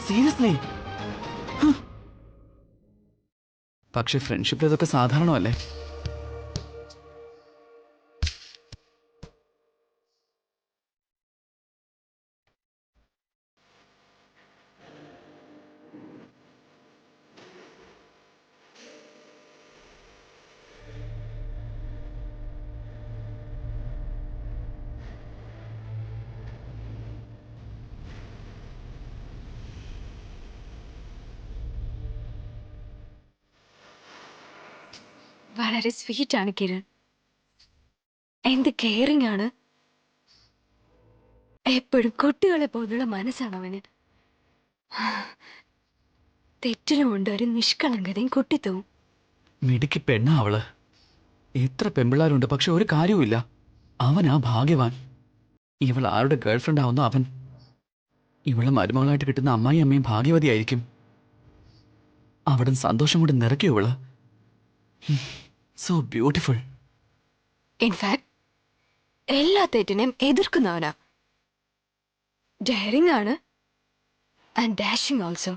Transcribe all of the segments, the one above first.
Seriously. പക്ഷെ ഫ്രണ്ട്ഷിപ്പിൽ ഇതൊക്കെ സാധാരണമല്ലേ? വളരെ സ്വീറ്റ് ആണ് കിരൺ. എന്ത് കെയറിംഗ് ആണ്. എപ്പോഴും കുട്ടികളെ പോലുള്ള മനസ്സാണ് അവന്. തെറ്റിലുമുണ്ട് ഒരു നിഷ്കളങ്കതയും കുട്ടിത്തവും. മിടുക്കി പെണ്ണ അവള്. എത്ര പെമ്പിള്ളാരുണ്ട്, പക്ഷെ ഒരു കാര്യവുമില്ല. അവനാ ഭാഗ്യവാൻ. ഇവൾ ആരുടെ ഗേൾഫ്രണ്ട് ആവുന്നോ അവൻ. ഇവളെ മരുമകളായിട്ട് കിട്ടുന്ന അമ്മായി അമ്മയും ഭാഗ്യവതിയായിരിക്കും. അവിടെ സന്തോഷം കൊണ്ട് നിറയ്ക്കും ഇവള്. So beautiful. ഇൻഫാക്ട് എല്ലാ തെറ്റിനെയും എതിർക്കുന്നവനാ. ഡെയറിംഗ് ആണ് ആൻഡ് ഡാഷിംഗ് ഓൾസോ.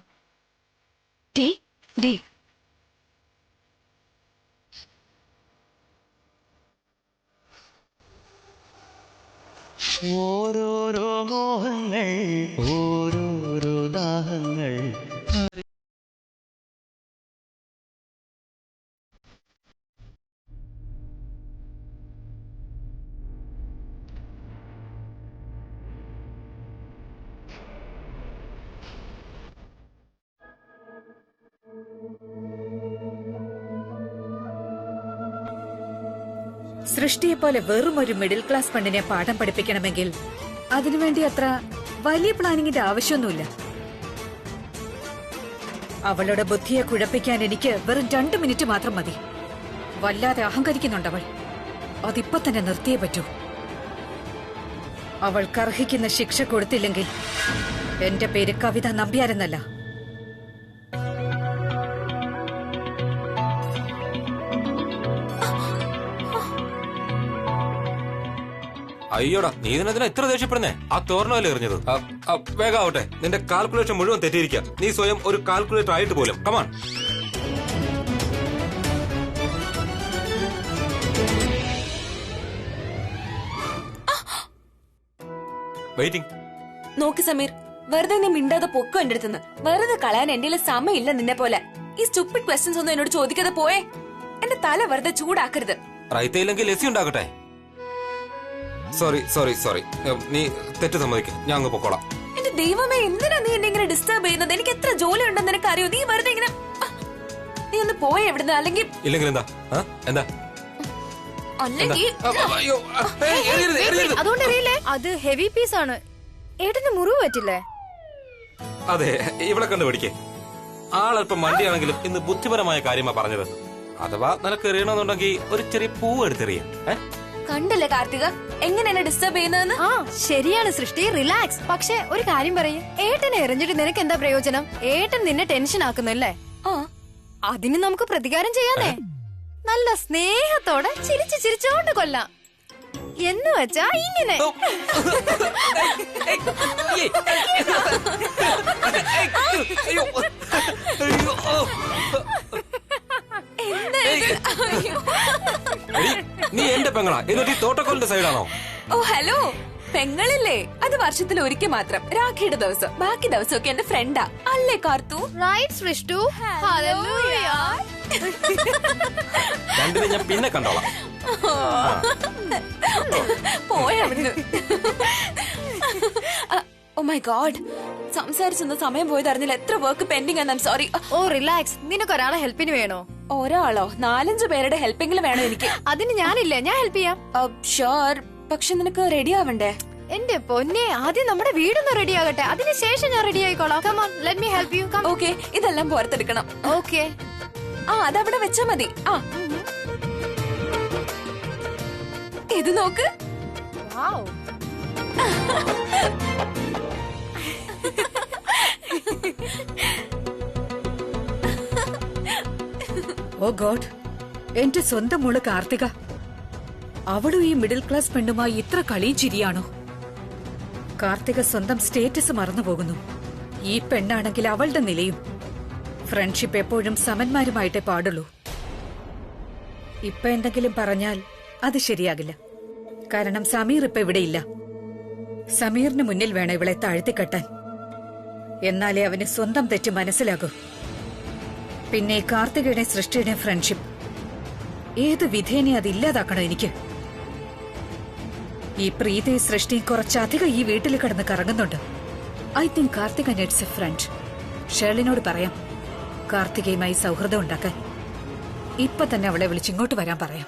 ഡേ ഓരോരോ മോഹങ്ങൾ, ഓരോരോ ദാഹങ്ങൾ. സൃഷ്ടിയെപ്പോലെ വെറും ഒരു മിഡിൽ ക്ലാസ് പെണ്ണിനെ പാഠം പഠിപ്പിക്കണമെങ്കിൽ അതിനുവേണ്ടി അത്ര വലിയ പ്ലാനിങ്ങിന്റെ ആവശ്യമൊന്നുമില്ല. അവളുടെ ബുദ്ധിയെ കുഴപ്പിക്കാൻ എനിക്ക് വെറും 2 മിനിറ്റ് മാത്രം മതി. വല്ലാതെ അഹങ്കരിക്കുന്നുണ്ടവൾ. അതിപ്പോ തന്നെ നിർത്തിയേ പറ്റൂ. അവൾക്ക് അർഹിക്കുന്ന ശിക്ഷ കൊടുത്തില്ലെങ്കിൽ എന്റെ പേര് കവിത നമ്പ്യാരെന്നല്ല. അയ്യോടാ, നീ ഇതിനെന്തിനാ ഇത്ര ദേഷ്യപ്പെടുന്നേ? ആ തോരണമല്ലേ എറിഞ്ഞത്? വേഗാവട്ടെ, നിന്റെ കാൽക്കുലേഷൻ മുഴുവൻ തെറ്റിയിരിക്കുക. നീ സ്വയം ഒരു കാൽക്കുലേറ്റർ ആയിട്ട് പോലും. കമാൺ. വെയിറ്റിംഗ്. നോക്ക് സമീർ, വെറുതെ നീ മിണ്ടാതെ പൊക്കോ എന്റെ അടുത്തുനിന്ന്. വെറുതെ കളയാൻ എന്റെ സമയമില്ല നിന്നെ പോലെ. ഈ സ്റ്റുപ്പിഡ് ക്വസ്റ്റ്യൻസ് ഒന്നും എന്നോട് ചോദിക്കാതെ പോയേ. എന്റെ തല വെറുതെ ചൂടാക്കരുത്. റൈത്തയില്ലെങ്കിൽ ലസ്സി ഉണ്ടാക്കട്ടെ. സോറി സോറി സോറി, നീ തെറ്റ് സമ്മതിക്കും. ഞാൻ അങ്ങ് പൊക്കോളാം. എന്റെ ദൈവമേ, എന്തിനാ നീ എന്നെ ഇങ്ങനെ ഡിസ്റ്റർബ് ചെയ്യുന്നത്? എനിക്ക് എത്ര ജോലി ഉണ്ടെന്ന് നിനക്ക് അറിയോ? നീ വെറുതെ ഇങ്ങനെ നീ ഒന്ന് പോയ എവിടുന്ന്. അല്ലെങ്കിൽ എന്താ എന്താ അതുകൊണ്ട് അറിയില്ലേ, അത് ഹെവി പീസ് ആണ്. ഏട്ടന് മുറിവ് പറ്റില്ലേ? അതെ, ഇവിടെ കണ്ടു പിടിക്കേ. ആളല്പം മണ്ടിയാണെങ്കിലും ഇന്ന് ബുദ്ധിപരമായ കാര്യമാ പറഞ്ഞത്. അഥവാ നിനക്ക് എറിയണമെന്നുണ്ടെങ്കിൽ ഒരു ചെറിയ പൂവ് എടുത്തെറിയാം. കണ്ടല്ലേ കാർത്തിക എങ്ങനെ എന്നെ ഡിസ്റ്റർബ് ചെയ്യുന്നതെന്ന്? ആ ശരിയാണ് സൃഷ്ടി, റിലാക്സ്. പക്ഷെ ഒരു കാര്യം പറയും, ഏട്ടനെ എറിഞ്ഞിട്ട് നിനക്ക് എന്താ പ്രയോജനം? ഏട്ടൻ നിന്നെ ടെൻഷൻ ആക്കുന്നല്ലേ? അതിന് നമുക്ക് പ്രതികാരം ചെയ്യാന്നേ. നല്ല സ്നേഹത്തോടെ ചിരിച്ചോണ്ട് കൊല്ലാം. എന്ന് വെച്ചാ ഇങ്ങനെ. നീ എന്റെ പെങ്ങളാ, എന്നിട്ട് ഈ തോട്ടക്കോലിന്റെ സൈഡാണോ? ഓ ഹലോ, പെങ്ങളില്ലേ? അത് വർഷത്തിൽ ഒരിക്കൽ മാത്രം, രാഖിയുടെ ദിവസം. ബാക്കി ദിവസമൊക്കെ എന്റെ ഫ്രണ്ടാ. അല്ലേ കാർത്തു? രണ്ടിനെ ഞാൻ പിന്നെ കണ്ടോളാം. പോയവിടുന്ന്. ഓ മൈ ഗോഡ്, സംസാരിച്ചൊന്ന് സമയം പോയതറിഞ്ഞില്ല. എത്ര വർക്ക് പെൻഡിങ് ആണ്. സോറി. ഓ റിലാക്സ്. നിനക്ക് ഒരാളെ ഹെൽപ്പിന് വേണോ? ഒരാളോ? 4-5 പേരുടെ ഹെൽപ്പെങ്കിലും വേണം എനിക്ക്. അതിന് ഞാനില്ലേ, ഞാൻ ഹെൽപ്പ് ചെയ്യാം. ഷുവർ, പക്ഷെ നിനക്ക് റെഡി ആവണ്ടേ? എന്റെ പൊന്നെ, ആദ്യം നമ്മുടെ വീടൊന്ന് റെഡി ആകട്ടെ, അതിനുശേഷം ഞാൻ റെഡി ആയിക്കോളാം. Come on, let me help you. Come. Okay, ഇതെല്ലാം പുറത്തെടുക്കണം. ഓക്കേ. അതവിടെ വെച്ചാ മതി. ഇത് നോക്ക്. വൗ. ഓ ഗോഡ്, എന്റെ സ്വന്തം മോള് കാർത്തിക. അവളും ഈ മിഡിൽ ക്ലാസ് പെണ്ണുമായി ഇത്ര കളിയും ചിരിയാണോ? കാർത്തിക സ്വന്തം സ്റ്റേറ്റസ് മറന്നു പോകുന്നു. ഈ പെണ്ണാണെങ്കിൽ അവളുടെ നിലയും ഫ്രണ്ട്ഷിപ്പ് എപ്പോഴും സമന്മാരുമായിട്ടേ പാടുള്ളൂ. ഇപ്പൊ എന്തെങ്കിലും പറഞ്ഞാൽ അത് ശരിയാകില്ല. കാരണം സമീർ ഇപ്പൊ ഇവിടെയില്ല. സമീറിന് മുന്നിൽ വേണം ഇവളെ താഴ്ത്തിക്കെട്ടാൻ. എന്നാലേ അവന് സ്വന്തം തെറ്റ് മനസ്സിലാകൂ. പിന്നെ കാർത്തികയുടെ സൃഷ്ടിയുടെ ഫ്രണ്ട്ഷിപ്പ് ഏത് വിധേനെ അതില്ലാതാക്കണോ എനിക്ക്? ഈ പ്രീതി സൃഷ്ടി കുറച്ചധികം ഈ വീട്ടിൽ കിടന്ന് കറങ്ങുന്നുണ്ട്. I think Karthika needs a friend. ഷേർലിനോട് പറയാം കാർത്തികയുമായി സൗഹൃദം ഉണ്ടാക്കാൻ. ഇപ്പൊ തന്നെ അവളെ വിളിച്ചിങ്ങോട്ട് വരാൻ പറയാം.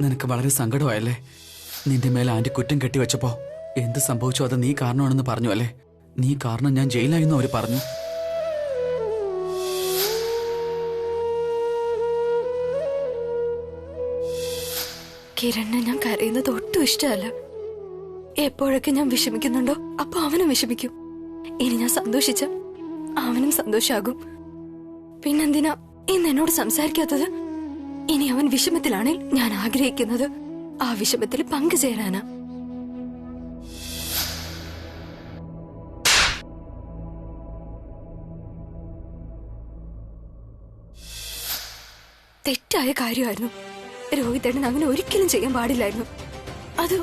നിനക്ക് വളരെ സങ്കടമായല്ലേ? നിന്റെ മേലെ ആന്റി കുറ്റം കെട്ടിവെച്ചപ്പോ എന്ത് സംഭവിച്ചോ അത് നീ കാരണമാണെന്ന് പറഞ്ഞു അല്ലേ? നീ കാരണം ഞാൻ ജയിലായിരുന്നു അവര് പറഞ്ഞു. കിരണിനെ ഞാൻ കരയുന്നത് ഒട്ടും ഇഷ്ടമല്ല. എപ്പോഴൊക്കെ ഞാൻ വിഷമിക്കുന്നുണ്ടോ അപ്പൊ അവനും വിഷമിക്കും. ഇനി ഞാൻ സന്തോഷിച്ച അവനും സന്തോഷാകും. പിന്നെന്തിനാ ഇന്ന് എന്നോട് സംസാരിക്കാത്തത്? ഇനി അവൻ വിഷമത്തിലാണെങ്കിൽ ഞാൻ ആഗ്രഹിക്കുന്നത് ആ വിഷമത്തിൽ പങ്കുചേരാനാ. തെറ്റായ കാര്യമായിരുന്നു. രോഹിതേട്ടൻ അങ്ങനെ ഒരിക്കലും ചെയ്യാൻ പാടില്ലായിരുന്നു. അത്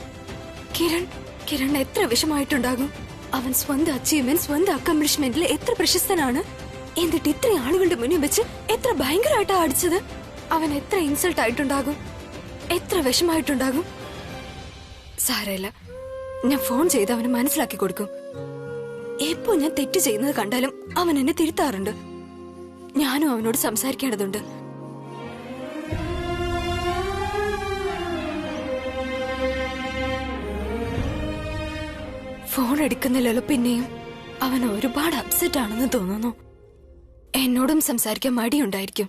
കിരൺ എത്ര വിഷമായിട്ടുണ്ടാകും. അവൻ സ്വന്തം അച്ചീവ്മെന്റ്, സ്വന്തം അക്കംപ്ലിഷ്മെന്റിൽ എത്ര പ്രശസ്തനാണ്. എന്നിട്ട് ഇത്രയും ആളുകളുടെ മുന്നിൽ വെച്ച് എത്ര ഭയങ്കരമായിട്ടാ അടിച്ചത്. അവൻ എത്ര ഇൻസൾട്ട് ആയിട്ടുണ്ടാകും, എത്ര വിഷമായിട്ടുണ്ടാകും. സാരമില്ല, ഞാൻ ഫോൺ ചെയ്ത് അവന് മനസ്സിലാക്കി കൊടുക്കും. എപ്പോ ഞാൻ തെറ്റ് ചെയ്യുന്നത് കണ്ടാലും അവൻ എന്നെ തിരുത്താറുണ്ട്. ഞാനും അവനോട് സംസാരിക്കേണ്ടതുണ്ട്. ഫോൺ എടുക്കുന്നില്ലല്ലോ. പിന്നെയും അവൻ ഒരുപാട് അപ്സെറ്റ് ആണെന്ന് തോന്നുന്നു. എന്നോടും സംസാരിക്കാൻ മടിയുണ്ടായിരിക്കും.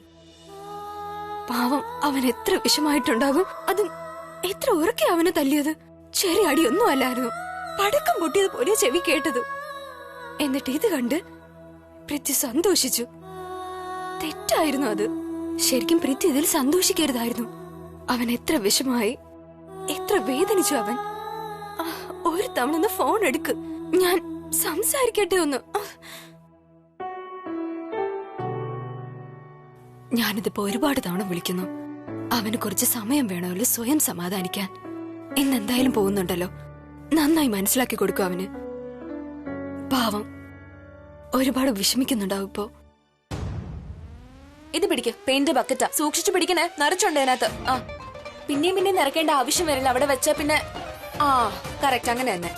പാവം, അവൻ എത്ര വിഷമായിട്ടുണ്ടാകും. അതും എത്ര ഉറക്കെ അവന് തല്ലിയത്. ചെറിയ അടിയൊന്നും അല്ലായിരുന്നു, പടക്കം പൊട്ടിയതുപോലെ ചെവി കേട്ടത്. എന്നിട്ട് ഇത് കണ്ട് പൃഥ്വി സന്തോഷിച്ചു. തെറ്റായിരുന്നു അത്. ശരിക്കും പൃഥ്വി ഇതിൽ സന്തോഷിക്കരുതായിരുന്നു. അവൻ എത്ര വിഷമായി, എത്ര വേദനിച്ചു അവൻ. ഒരു തവണ ഒന്ന് ഫോൺ എടുക്ക്, ഞാൻ സംസാരിക്കട്ടെ ഒന്ന്. ഞാനിതിപ്പോ ഒരുപാട് തവണ വിളിക്കുന്നു. അവന് കുറച്ച് സമയം വേണമല്ലോ സ്വയം സമാധാനിക്കാൻ. ഇന്നെന്തായാലും പോകുന്നുണ്ടല്ലോ, നന്നായി മനസ്സിലാക്കി കൊടുക്കും അവന്. പാവം, ഒരുപാട് വിഷമിക്കുന്നുണ്ടാവും ഇപ്പോ. ഇത് പിടിക്ക്, പെയിന്റ് ബക്കറ്റാ, സൂക്ഷിച്ചു പിടിക്കണേ, നിറച്ചുണ്ട് അതിനകത്ത്. ആ, പിന്നെയും പിന്നെയും നിറയ്ക്കേണ്ട ആവശ്യം വരില്ല. അവിടെ വെച്ചാ പിന്നെ കറക്റ്റ് അങ്ങനെ തന്നെ.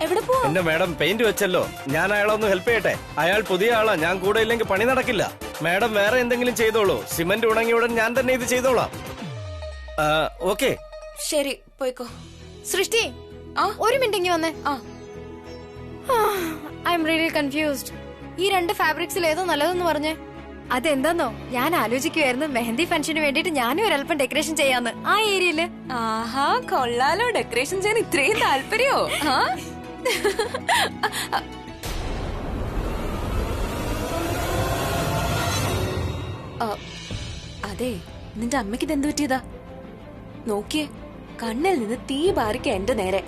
എവിടെ പോവാ? എന്റെ മാഡം പെയിന്റ് വെച്ചല്ലോ, ഞാൻ അയാളെ ഒന്ന് ഹെൽപ്പ് ചെയ്യട്ടെ. അയാൾ പുതിയ ആളാ, ഞാൻ കൂടെ ഇല്ലെങ്കിൽ പണി നടക്കില്ല. മാഡം വേറെ എന്തെങ്കിലും ചെയ്തോളൂ. സിമന്റ് ഉണങ്ങിയ ഉടൻ ഞാൻ തന്നെ ഇത് ചെയ്തോളാം. ഓക്കെ, ശരി, പോയിക്കോ. സൃഷ്ടി, ഒരു മിനിറ്റ് വന്നേ. I am really confused. ഈ രണ്ട് ഫാബ്രിക്സിൽ ഏതോ നല്ലതെന്ന് പറഞ്ഞേ. അതെന്താന്നോ, ഞാൻ ആലോചിക്കുവായിരുന്നു മെഹന്തി ഫംഗ്ഷന് വേണ്ടിട്ട് ഞാനും ഒരല്പം ഡെക്കറേഷൻ ചെയ്യാന്ന് ആ ഏരിയയില്. ആഹാ, കൊള്ളാലോ. ഡെക്കറേഷൻ ചെയ്യാൻ ഇത്രയും താല്പര്യോ? അതെ, നിന്റെ അമ്മയ്ക്ക് ഇതെന്ത് പറ്റിയതാ? നോക്കിയേ, കണ്ണിൽ നിന്ന് തീ പാറിക്ക എന്റെ നേരെ.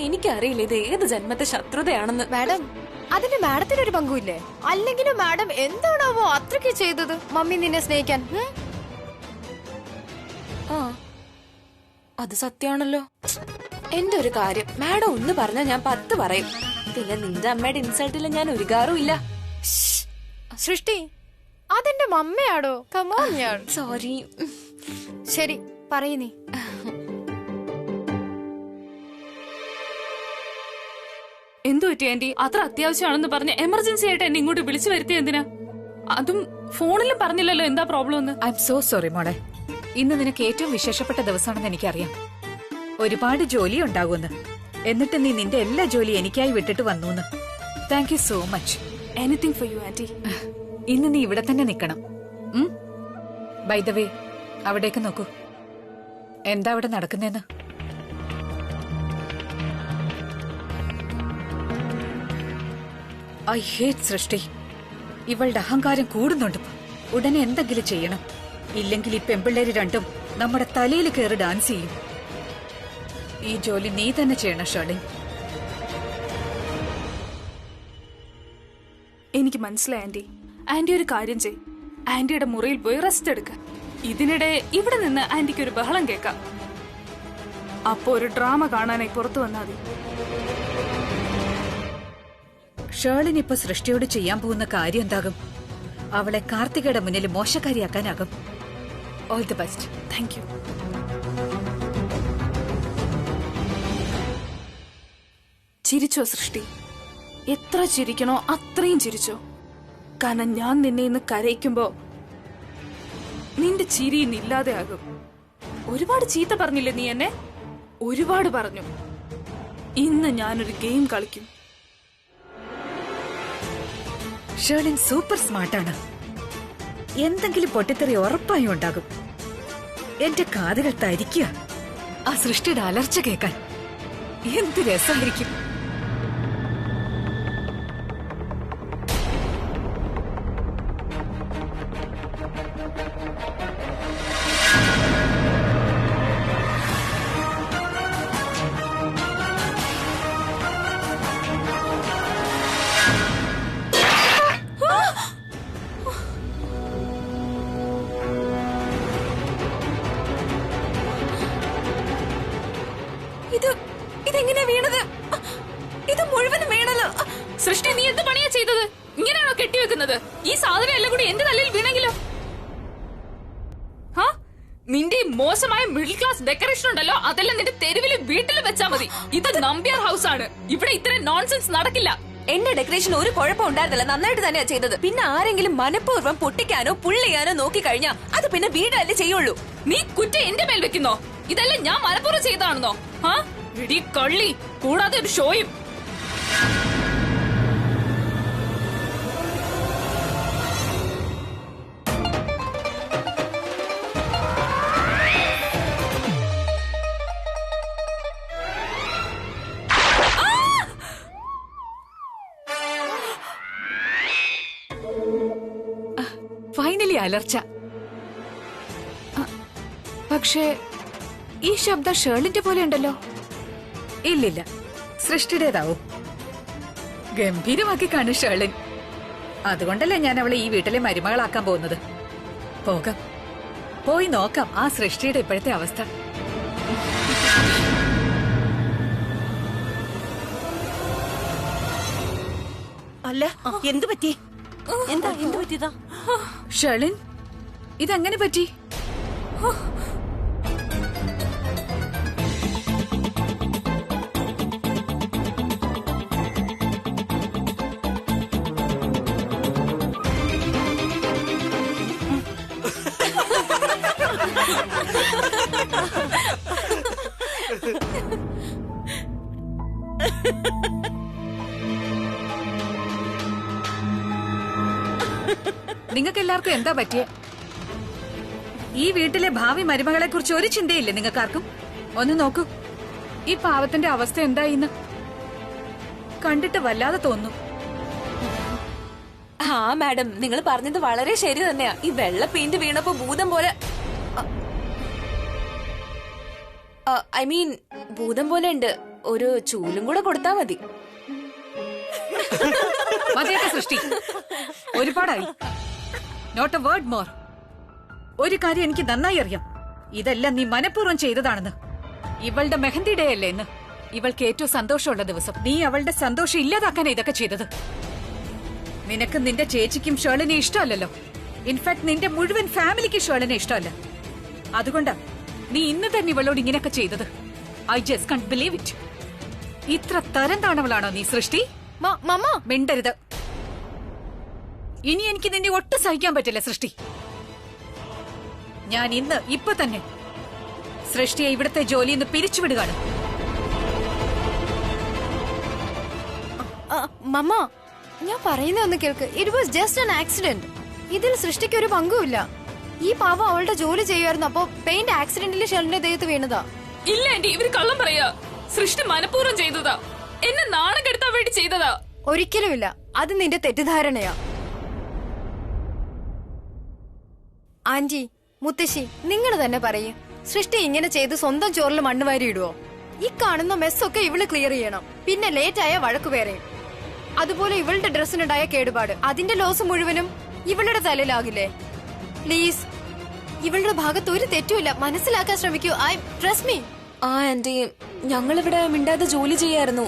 എനിക്കറിയില്ല ഇത് ഏത് ജന്മത്തെ ശത്രുതയാണെന്ന്. മാഡം, അതിന് മാഡത്തിന് ഒരു പങ്കുമില്ലേ? അല്ലെങ്കിലും മാഡം എന്താണാവോ അത്രയ്ക്ക് ചെയ്തത് മമ്മി നിന്നെ സ്നേഹിക്കാൻ? അത് സത്യമാണല്ലോ. എന്റെ ഒരു കാര്യം മാഡം ഒന്ന് പറഞ്ഞാൽ ഞാൻ 10 പറയും. പിന്നെ നിന്റെ അമ്മയുടെ ഇൻസൾട്ടില്ല ഞാൻ ഒരുകാറും ഇല്ല. സൃഷ്ടി, അതെന്റെ മമ്മയാടോ. കമോൺ. ഞാൻ സോറി. ശരി, പറയ് നീ. എന്തു പറ്റി ആന്റി? അത്ര അത്യാവശ്യമാണെന്ന് പറഞ്ഞ് എമർജൻസി ആയിട്ട് എന്നെ ഇങ്ങോട്ട് വിളിച്ചു വരുത്തിയ എന്തിനാ? അതും ഫോണിലും പറഞ്ഞില്ലല്ലോ എന്താ പ്രോബ്ലം എന്ന്. ഐ എം സോ സോറി മോളെ. ഇന്ന് നിനക്ക് ഏറ്റവും വിശേഷപ്പെട്ട ദിവസമാണെന്ന് എനിക്കറിയാം. ഒരുപാട് ജോലി ഉണ്ടാകുമെന്ന്. എന്നിട്ട് നീ നിന്റെ എല്ലാ ജോലി എനിക്കായി വിട്ടിട്ട് വന്നു. Thank you so much. Anything for you aunty. ഇന്ന് നീ ഇവിടെ തന്നെ നിക്കണം. ബൈ ദ വേ, അവിടേക്ക് നോക്കൂ. എന്താ അവിടെ നടക്കുന്നേന്ന്? ഐ ഹേറ്റ് സൃഷ്ടി. ഇവളുടെ അഹങ്കാരം കൂടുന്നുണ്ട്. ഉടനെ എന്തെങ്കിലും ചെയ്യണം. ഇല്ലെങ്കിൽ ഈ പെമ്പിള്ളേര് രണ്ടും നമ്മുടെ തലയിൽ കയറി ഡാൻസ് ചെയ്യും. ഈ ജോലി നീ തന്നെ ചെയ്യണം ഷേർലിൻ. എനിക്ക് മനസ്സിലായി ആന്റി. ആന്റി ഒരു കാര്യം ചെയ്, ആന്റിയുടെ മുറിയിൽ പോയി റെസ്റ്റ് എടുക്ക. ഇതിനിടെ ഇവിടെ നിന്ന് ആന്റിക്ക് ഒരു ബഹളം കേൾക്കാം. അപ്പോ ഒരു ഡ്രാമ കാണാനായി പുറത്തു വന്നാൽ മതി. ഷേർലിൻ ഇപ്പൊ സൃഷ്ടിയോട് ചെയ്യാൻ പോകുന്ന കാര്യം എന്താകും? അവളെ കാർത്തികയുടെ മുന്നിൽ മോശക്കാരിയാക്കാനാകും. All the best. Thank you. ചിരിച്ചോ സൃഷ്ടി? എത്ര ചിരിക്കണോ അത്രയും ചിരിച്ചോ. കാരണം ഞാൻ നിന്നെ ഇന്ന് കരയിക്കുമ്പോ നിന്റെ ചിരി ഇന്നില്ലാതെ ആകും. ഒരുപാട് ചീത്ത പറഞ്ഞില്ലേ നീ എന്നെ? ഒരുപാട് പറഞ്ഞു. ഇന്ന് ഞാനൊരു ഗെയിം കളിക്കും. ഷേർലിൻ സൂപ്പർ സ്മാർട്ടാണ്. എന്തെങ്കിലും പൊട്ടിത്തെറി ഉറപ്പായും ഉണ്ടാകും. എന്റെ കാതുകൾ തരിക്കുക ആ സൃഷ്ടിയുടെ അലർച്ച കേൾക്കാൻ. എന്ത് രസമായിരിക്കും. ഇതെങ്ങനെയാ വീണത്? ഇത് മുഴുവനും വീണല്ലോ. സൃഷ്ടി, നീ എന്ത് പണിയാ ചെയ്തത്? ഇങ്ങനെയാണോ കെട്ടിവെക്കുന്നത്? ഈ സാധനം എല്ലാം കൂടി എന്റെ തലയിൽ വീണെങ്കിലോ? നിന്റെ മോശമായ മിഡിൽ ക്ലാസ് ഡെക്കറേഷൻ ഉണ്ടല്ലോ, അതെല്ലാം നിന്റെ തെരുവിലും വീട്ടിലും വെച്ചാ മതി. ഇത് നമ്പ്യാർ ഹൗസ് ആണ്. ഇവിടെ ഇത്രയും നോൺസെൻസ് നടക്കില്ല. എന്റെ ഡെക്കറേഷൻ ഒരു കുഴപ്പം ഉണ്ടായിരുന്നില്ല. നന്നായിട്ട് തന്നെയാ ചെയ്തത്. പിന്നെ ആരെങ്കിലും മനഃപൂർവ്വം പൊട്ടിക്കാനോ പുള്ളിയാനോ നോക്കി കഴിഞ്ഞാ അത് പിന്നെ വീടല്ലേ ചെയ്യുള്ളൂ. നീ കുറ്റം എന്റെ മേൽ വെക്കുന്നോ? ഇതെല്ലാം ഞാൻ മനഃപൂർവ്വം ചെയ്താണെന്നോ? ഇടി കള്ളി. കൂടാതെ ഒരു ഷോയും. ഫൈനലി അലർച്ച. പക്ഷേ ഈ ശബ്ദം ഷേർലിന്റെ പോലെ ഉണ്ടല്ലോ. ഇല്ലില്ല, സൃഷ്ടിയുടേതാവും. ഗംഭീരമാക്കി കാണും ഷേർലിൻ. അതുകൊണ്ടല്ലേ ഞാൻ അവളെ ഈ വീട്ടിലെ മരുമകളാക്കാൻ പോകുന്നത്. പോകാം, പോയി നോക്കാം ആ സൃഷ്ടിയുടെ ഇപ്പോഴത്തെ അവസ്ഥ. അല്ല, എന്തു പറ്റി? എന്ത് പറ്റിയതാ ഷേർലിൻ? ഇതെങ്ങനെ പറ്റി? നിങ്ങൾക്ക് എല്ലാവർക്കും എന്താ പറ്റിയ? ഈ വീട്ടിലെ ഭാവി മരുമകളെ കുറിച്ച് ഒരു ചിന്തയില്ലേ നിങ്ങൾക്കാർക്കും? ഒന്ന് നോക്കൂ, ഈ പാവത്തിന്റെ അവസ്ഥ എന്തായിന്ന് കണ്ടിട്ട് വല്ലാതെ തോന്നുന്നു. മാഡം, നിങ്ങൾ പറഞ്ഞത് വളരെ ശരി തന്നെയാ. ഈ വെള്ള പെയിന്റ് വീണപ്പോ ഭൂതം പോലെ, ഐ മീൻ ഭൂതം പോലെ ഉണ്ട്. ഒരു ചൂലും കൂടെ കൊടുത്താ മതി. മതിയാക്ക സൃഷ്ടി, ഒരുപാടായി. Not a word more. ഒരു കാര്യം എനിക്ക് നന്നായി അറിയാം, ഇതെല്ലാം നീ മനഃപൂർവ്വം ചെയ്തതാണെന്ന്. ഇവളുടെ മെഹന്തി ഡേ അല്ലേ ഇന്ന്? ഇവൾക്ക് ഏറ്റവും സന്തോഷമുള്ള ദിവസം. നീ അവളുടെ സന്തോഷം ഇല്ലാതാക്കാനാ ഇതൊക്കെ ചെയ്തത്. നിനക്ക് നിന്റെ ചേച്ചിക്കും ഷേർലിനെ ഇഷ്ടമല്ലല്ലോ. ഇൻഫാക്ട് നിന്റെ മുഴുവൻ ഫാമിലിക്ക് ഷേർലിനെ ഇഷ്ടമല്ല. അതുകൊണ്ടാ നീ ഇന്ന് തന്നെ ഇവളോട് ഇങ്ങനെയൊക്കെ ചെയ്തത്. I just Kant believe it. ഇത്ര തരം താണവളാണോ നീ സൃഷ്ടി? മിണ്ടരുത്. ഇനി എനിക്ക് നിന്നെ ഒട്ടും സഹിക്കാൻ പറ്റില്ല സൃഷ്ടി. ഞാൻ ഇന്ന് ഇപ്പൊ തന്നെ സൃഷ്ടിയെ ഇവിടുത്തെ ജോലിയിൽ നിന്ന് പിരിച്ചുവിടുകയാണ്. മമ്മ, ഞാൻ പറയുന്ന ഒന്ന് കേൾക്ക്. It was just an accident. ഇതിൽ സൃഷ്ടിക്ക് ഒരു പങ്കുമില്ല. ഈ പാവം അവളുടെ ജോലി ചെയ്യുമായിരുന്നു. അപ്പൊ പെയിന്റ് ആക്സിഡന്റിൽ ഷെറിന്റെ ദേഹത്ത് വീണതാ. ഇല്ല ആന്റി, ഇവര് കള്ളം പറയാ. സൃഷ്ടി മനഃപൂർവ്വം ചെയ്തതാ. എന്നെ നാണം കെടുത്താൻ വേണ്ടി ചെയ്തതാ. ഒരിക്കലുമില്ല. അത് നിന്റെ തെറ്റിദ്ധാരണയാ. ആന്റി, മുത്തശ്ശി, നിങ്ങൾ തന്നെ പറയും. സൃഷ്ടി ഇങ്ങനെ ചെയ്ത് സ്വന്തം ചോറിൽ മണ്ണ് വാരി ഇടുവോ? ഈ കാണുന്ന മെസ്സൊക്കെ ഇവള് ക്ലിയർ ചെയ്യണം. പിന്നെ ലേറ്റായ വഴക്കു വേറെയും. അതുപോലെ ഇവളുടെ ഡ്രസ്സിനുണ്ടായ കേടുപാട്, അതിന്റെ ലോസ് മുഴുവനും ഇവളുടെ തലയിലാകില്ലേ? പ്ലീസ്, ഇവളുടെ ഭാഗത്ത് ഒരു തെറ്റുമില്ല. മനസ്സിലാക്കാൻ ശ്രമിക്കൂ. I trust me. ആ ആന്റി, ഞങ്ങളിവിടെ മിണ്ടാതെ ജോലി ചെയ്യായിരുന്നു.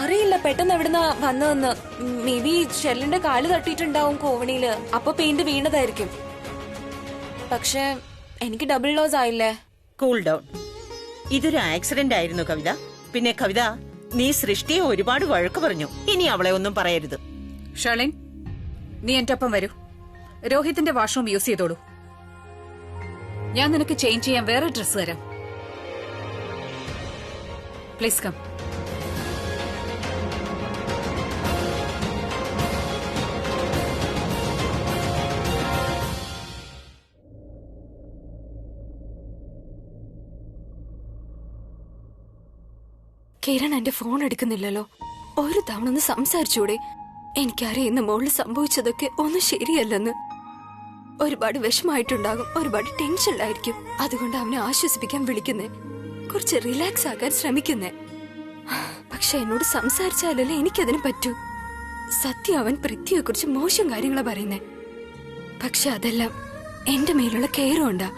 അറിയില്ല പെട്ടെന്ന് എവിടുന്നാ വന്നതെന്ന്. മേ ബി ഷെല്ലിന്റെ കാല് തട്ടിയിട്ടുണ്ടാവും കോവണിയില്. അപ്പൊ പെയിന്റ് വീണതായിരിക്കും. പക്ഷെ എനിക്ക് ഡബിൾ ലോസ് ആയില്ലേ? Cool down. ഇതൊരു ആക്സിഡന്റ് ആയിരുന്നു കവിത. പിന്നെ കവിത, നീ സൃഷ്ടിയെ ഒരുപാട് വഴക്ക് പറഞ്ഞു. ഇനി അവളെ ഒന്നും പറയരുത്. ഷർലിൻ, നീ എന്റെ ഒപ്പം വരൂ. രോഹിത്തിന്റെ വാഷ്റൂം യൂസ് ചെയ്തോളൂ. ഞാൻ നിനക്ക് ചേഞ്ച് ചെയ്യാൻ വേറെ ഡ്രസ് തരാം. Please come. കിരൺ എന്റെ ഫോൺ എടുക്കുന്നില്ലല്ലോ. ഒരു തവണ ഒന്ന് സംസാരിച്ചൂടെ? എനിക്കറിയാം ഇന്ന് മോളിൽ സംഭവിച്ചതൊക്കെ ഒന്നും ശരിയല്ലെന്ന്. ഒരുപാട് വിഷമായിട്ടുണ്ടാകും, ഒരുപാട് ടെൻഷനിലായിരിക്കും. അതുകൊണ്ട് അവനെ ആശ്വസിപ്പിക്കാൻ വിളിക്കുന്നേ, കുറച്ച് റിലാക്സ് ആക്കാൻ ശ്രമിക്കുന്നേ. പക്ഷെ എന്നോട് സംസാരിച്ചാലല്ലേ എനിക്കതിന് പറ്റൂ. സത്യം, അവൻ പൃഥ്വിയെ കുറിച്ച് മോശം കാര്യങ്ങളാ പറയുന്നേ. പക്ഷെ അതെല്ലാം എന്റെ മേലുള്ള കെയറും ഉണ്ടാ.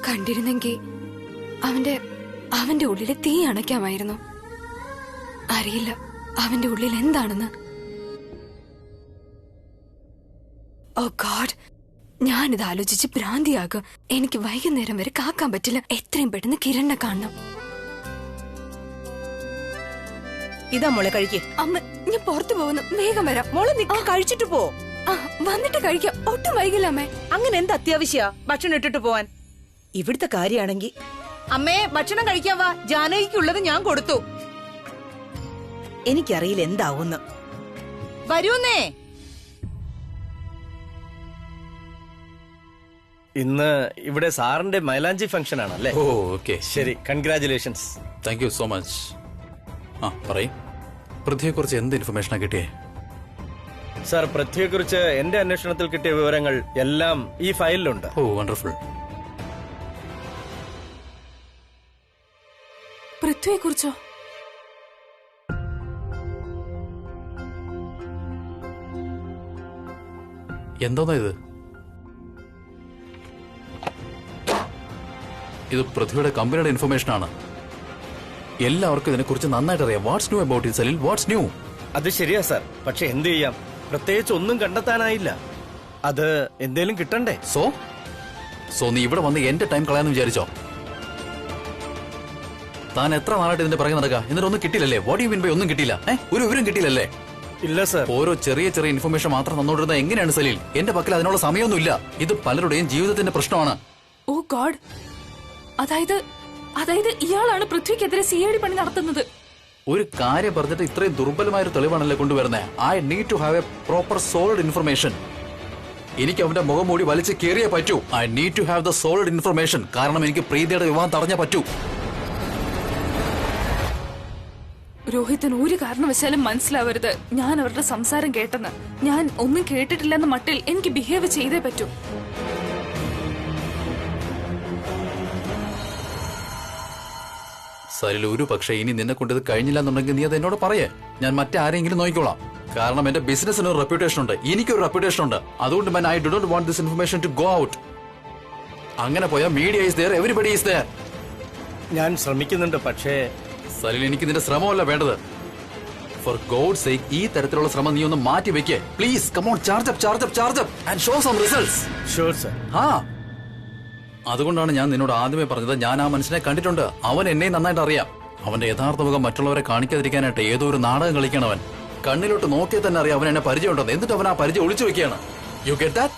കണ്ടിരുന്നെങ്കിൽ അവന്റെ ഉള്ളിലെ തീ അണയ്ക്കാമായിരുന്നു. അറിയില്ല അവന്റെ ഉള്ളിൽ എന്താണെന്ന്. ഓ ഗോഡ്, ഞാനിത് ആലോചിച്ച് ഭ്രാന്തിയാകും. എനിക്ക് വൈകുന്നേരം വരെ കാക്കാൻ പറ്റില്ല. എത്രയും പെട്ടെന്ന് കിരണിനെ കാണണം. ഇതാ മോളെ കഴിക്കേ. അമ്മ, ഞാൻ പുറത്തു പോകുന്നു. വേഗം വരാം. മോളെ നിക്ക്, കഴിച്ചിട്ട് പോ. വന്നിട്ട് കഴിക്കാം. ഒട്ടും വൈകില്ല അമ്മേ. അങ്ങനെ എന്ത് അത്യാവശ്യ ഭക്ഷണം ഇട്ടിട്ട് പോവാൻ? ഇവിടുത്തെ കാര്യാണെങ്കിൽ അമ്മേ ഭക്ഷണം കഴിക്കാൻ വാ. ജാനകിക്കുള്ളത് ഞാൻ കൊടുത്തു. എനിക്കറിയില്ല എന്താവുന്ന്. വരൂന്നേ. ഇന്ന് ഇവിടെ സാറിന്റെ മൈലാഞ്ചി ഫംഗ്ഷൻ ആണല്ലേ? ഓ ഓക്കെ, ശരി, congratulations. Thank you so much. ആ പറയും, പൃഥ്വിയെ കുറിച്ച് എന്ത് ഇൻഫർമേഷനാ കിട്ടിയേ? സാർ, പൃഥ്വിയെ കുറിച്ച് എന്റെ അന്വേഷണത്തിൽ കിട്ടിയ വിവരങ്ങൾ എല്ലാം ഈ ഫയലിലുണ്ട്. ഓ വണ്ടർഫുൾ. പൃഥ്വിയെ കുറിച്ചോ? എന്തോന്നാ ഇത്? ഇത് പൃഥ്വിയുടെ കമ്പനിയുടെ ഇൻഫർമേഷൻ ആണ്. എല്ലാവർക്കും ഇതിനെ കുറിച്ച് നന്നായിട്ട് അറിയാം. What's new about it Salil? What's new? അത് ശരിയാ സാർ, പക്ഷെ എന്ത് ചെയ്യാം, പ്രത്യേകിച്ച് ഒന്നും കണ്ടെത്താനായില്ല. അത് എന്തേലും കിട്ടണ്ടേ? സോ നീ ഇവിടെ വന്ന് എന്റെ ടൈം കളയാന്ന് വിചാരിച്ചോ? താൻ എത്ര നാളായിട്ട് ഇതിന്റെ പിറകെ നടക്കുക, എന്നിട്ടൊന്നും കിട്ടിയില്ലല്ലേ? വാട്ട് യു മീൻ ബൈ ഒന്നും കിട്ടിയില്ല? ഒരു വിവരം കിട്ടിയില്ലല്ലേ? ഇല്ല സാർ. ഓരോ ചെറിയ ചെറിയ ഇൻഫർമേഷൻ മാത്രം തന്നോണ്ടിരുന്ന എങ്ങനെയാണ് സലീൽ? എന്റെ പക്കൽ അതിനുള്ള സമയമൊന്നുമില്ല. ഇത് പലരുടെയും ജീവിതത്തിന്റെ പ്രശ്നമാണ്. ഓ ഗോഡ്, അതായത് ഇയാളാണ് പൃഥ്വിക്കെതിരെ CID പണി നടത്തുന്നത്. ഒരു കാര്യം പറഞ്ഞിട്ട് ഇത്രയും ദുർബലമായ ഒരു തെളിവാണല്ലേ കൊണ്ടുവരുന്നത്? I need to have a proper solid information. എനിക്ക് അവന്റെ മുഖം മൂടി വലിച്ച് കയറിയേ പറ്റൂ. I need to have the solid information. കാരണം എനിക്ക് പ്രീതിയുടെ വിവാഹം തടഞ്ഞേ പറ്റൂ. രോഹിത്തിന് ഒരു കാരണവശാലും മനസ്സിലാവരുത് ഞാൻ അവരുടെ സംസാരം കേട്ടെന്ന്. ഞാൻ ഒന്നും കേട്ടിട്ടില്ലെന്ന മട്ടിൽ എനിക്ക് ബിഹേവ് ചെയ്തേ പറ്റൂ. സലിൽ, ഒരു പക്ഷേ ഇനി നിന്നെ കൊണ്ട് ഇത് കഴിഞ്ഞില്ല എന്നുണ്ടെങ്കിൽ നീ അത് എന്നോട് പറയേ. ഞാൻ മറ്റാരെങ്കിലും നോക്കിക്കോളാം. കാരണം എന്റെ ബിസിനസ്സിന് ഒരു റെപ്യൂട്ടേഷൻ ഉണ്ട്, എനിക്കൊരു റെപ്യൂട്ടേഷൻ ഉണ്ട്. അതുകൊണ്ട് I do not want this information to go out. അങ്ങനെ പോയാൽ media is there, everybody is there. ഞാൻ ശ്രമിക്കുന്നുണ്ട്, പക്ഷേ സലിൽ, എനിക്ക് നിന്റെ ശ്രമമല്ല വേണ്ടത്. ഫോർ ഗോഡ് സേക്ക്, ഈ തരത്തിലുള്ള ശ്രമം നീ ഒന്ന് മാറ്റി വെക്കേ please. Come on, charge up and show some results. Sure sir. അതുകൊണ്ടാണ് ഞാൻ നിന്നോട് ആദ്യമേ പറഞ്ഞത്, ഞാൻ ആ മനുഷ്യനെ കണ്ടിട്ടുണ്ട്. അവൻ എന്നെ നന്നായിട്ട് അറിയാം. അവന്റെ യഥാർത്ഥ മുഖം മറ്റുള്ളവരെ കാണിക്കാതിരിക്കാനായിട്ട് ഏതോ ഒരു നാടകം കളിക്കണം അവൻ. കണ്ണിലോട്ട് നോക്കിയാൽ തന്നെ അറിയാം അവൻ എന്നെ പരിചയമുണ്ടെന്ന്. എന്നിട്ട് അവൻ ആ പരിചയം ഒളിച്ചു വെക്കുകയാണ്. You get that?